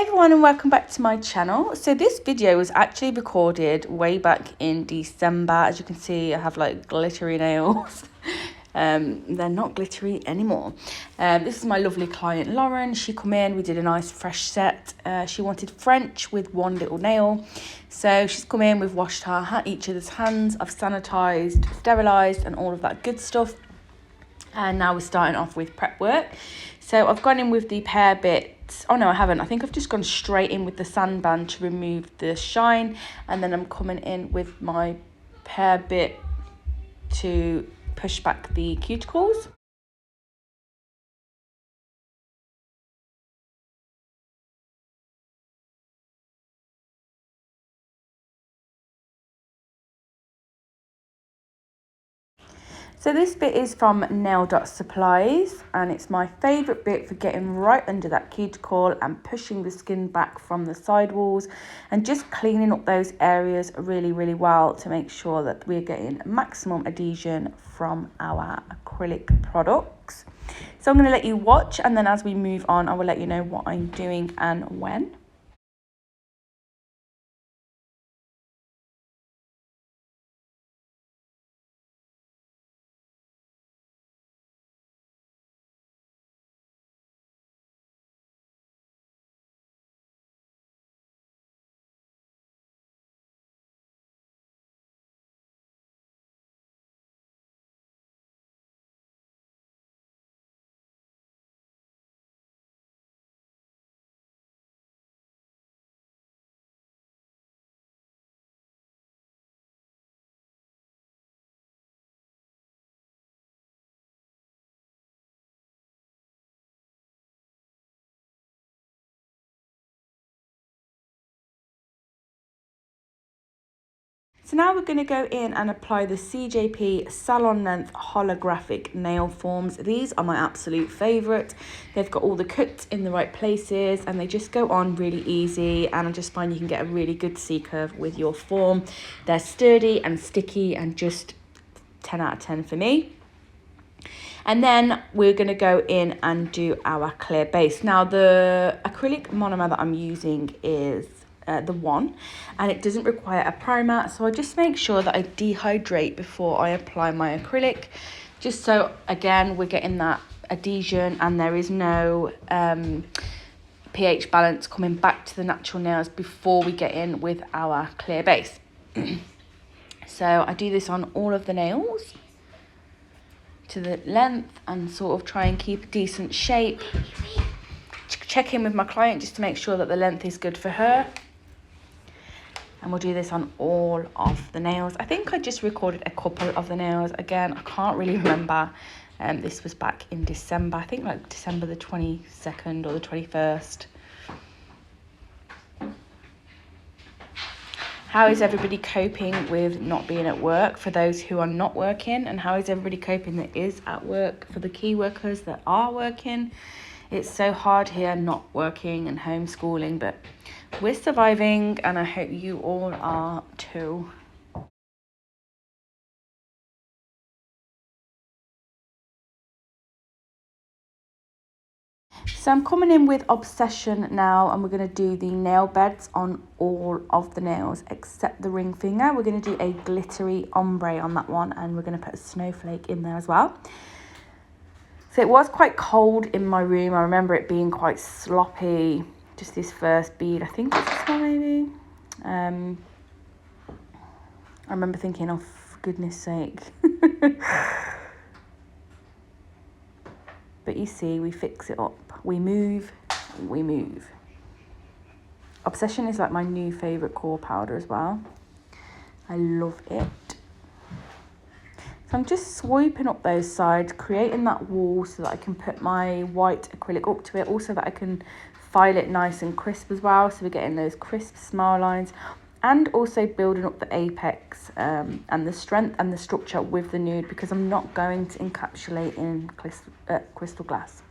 Hey everyone, and welcome back to my channel. So this video was actually recorded way back in December. As you can see, I have like glittery nails. They're not glittery anymore. This is my lovely client Lauren. She come in, we did a nice fresh set. She wanted French with one little nail. So she's come in, we've washed each other's hands. I've sanitized, sterilized and all of that good stuff. And now we're starting off with prep work. So I've gone in with the pear bit. Oh no, I haven't. I think I've just gone straight in with the sand band to remove the shine. And then I'm coming in with my pear bit to push back the cuticles. So this bit is from Nail Dot Supplies, and it's my favourite bit for getting right under that cuticle and pushing the skin back from the sidewalls and just cleaning up those areas really, really well to make sure that we're getting maximum adhesion from our acrylic products. So I'm going to let you watch, and then as we move on, I will let you know what I'm doing and when. So now we're going to go in and apply the CJP Salon Length Holographic Nail Forms. These are my absolute favourite. They've got all the cuts in the right places and they just go on really easy, and I just find you can get a really good C-curve with your form. They're sturdy and sticky and just 10 out of 10 for me. And then we're going to go in and do our clear base. Now the acrylic monomer that I'm using is the one, and it doesn't require a primer, so I just make sure that I dehydrate before I apply my acrylic, just so again we're getting that adhesion and there is no pH balance coming back to the natural nails before we get in with our clear base. So I do this on all of the nails to the length and sort of try and keep a decent shape. Check in with my client just to make sure that the length is good for her. And we'll do this on all of the nails. I think I just recorded a couple of the nails. Again, I can't really remember. This was back in December. I think like December the 22nd or the 21st. How is everybody coping with not being at work for those who are not working? And how is everybody coping that is at work for the key workers that are working? It's so hard here not working and homeschooling, but we're surviving, and I hope you all are too. So I'm coming in with Obsession now, and we're going to do the nail beds on all of the nails except the ring finger. We're going to do a glittery ombre on that one, and we're going to put a snowflake in there as well. So it was quite cold in my room. I remember it being quite sloppy. Just this first bead, I think it's this one maybe. I remember thinking, oh, for goodness sake. But you see, we fix it up. We move, we move. Obsession is like my new favourite core powder as well. I love it. So I'm just swooping up those sides, creating that wall so that I can put my white acrylic up to it. Also that I can file it nice and crisp as well. So we're getting those crisp smile lines. And also building up the apex and the strength and the structure with the nude, because I'm not going to encapsulate in crystal glass.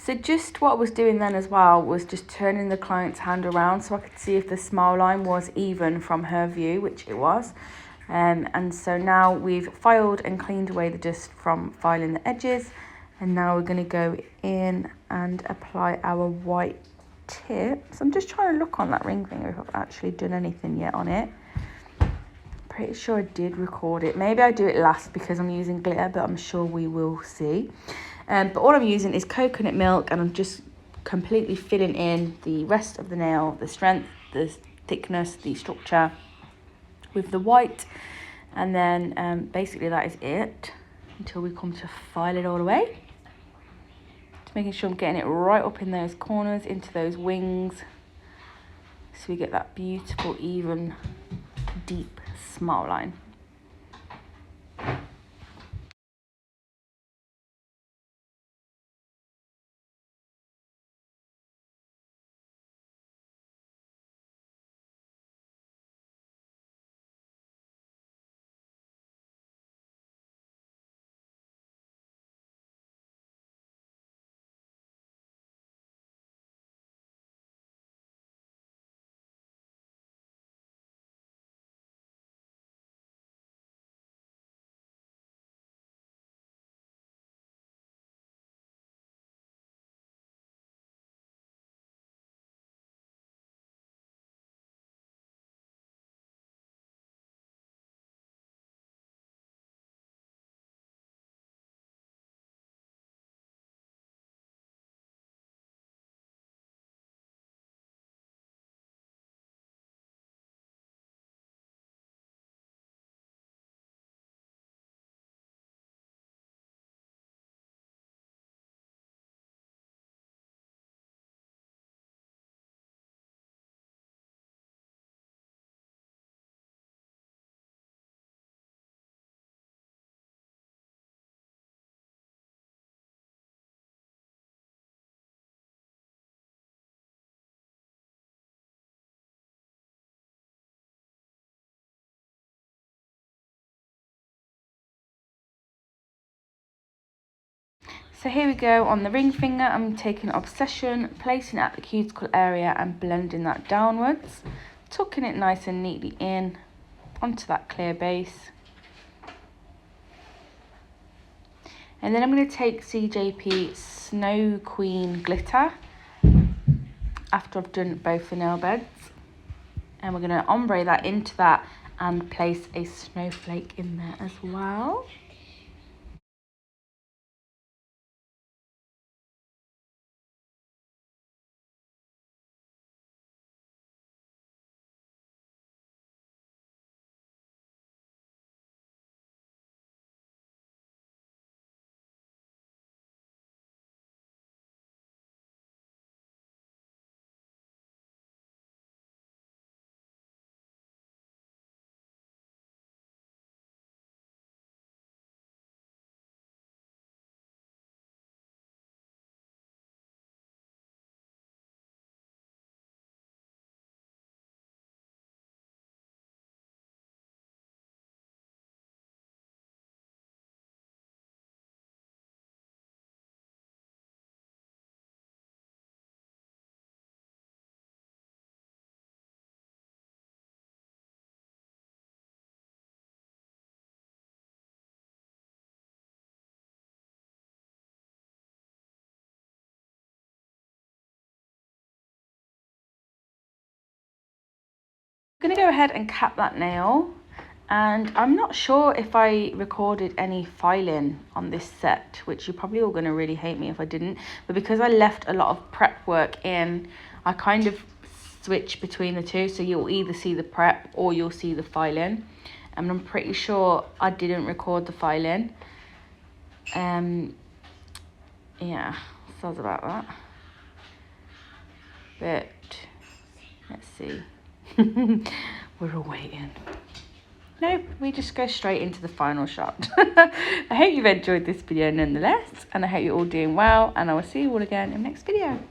So just what I was doing then as well was just turning the client's hand around so I could see if the smile line was even from her view, which it was. And so now we've filed and cleaned away the dust from filing the edges. And now we're going to go in and apply our white tips. I'm just trying to look on that ring finger if I've actually done anything yet on it. Pretty sure I did record it. Maybe I do it last because I'm using glitter, but I'm sure we will see. But all I'm using is coconut milk, and I'm just completely filling in the rest of the nail, the strength, the thickness, the structure with the white. And then basically that is it until we come to file it all away. Just making sure I'm getting it right up in those corners, into those wings, so we get that beautiful, even, deep smile line. So here we go on the ring finger. I'm taking Obsession, placing it at the cuticle area and blending that downwards, tucking it nice and neatly in onto that clear base. And then I'm going to take CJP Snow Queen glitter after I've done both the nail beds, and we're going to ombre that into that and place a snowflake in there as well. I'm going to go ahead and cap that nail, and I'm not sure if I recorded any filing on this set, which you're probably all going to really hate me if I didn't, but because I left a lot of prep work in, I kind of switch between the two, so you'll either see the prep or you'll see the filing, and I'm pretty sure I didn't record the filing. Yeah, sounds about that, but let's see. We're all waiting. Nope, we just go straight into the final shot. I hope you've enjoyed this video nonetheless, and I hope you're all doing well, and I will see you all again in the next video.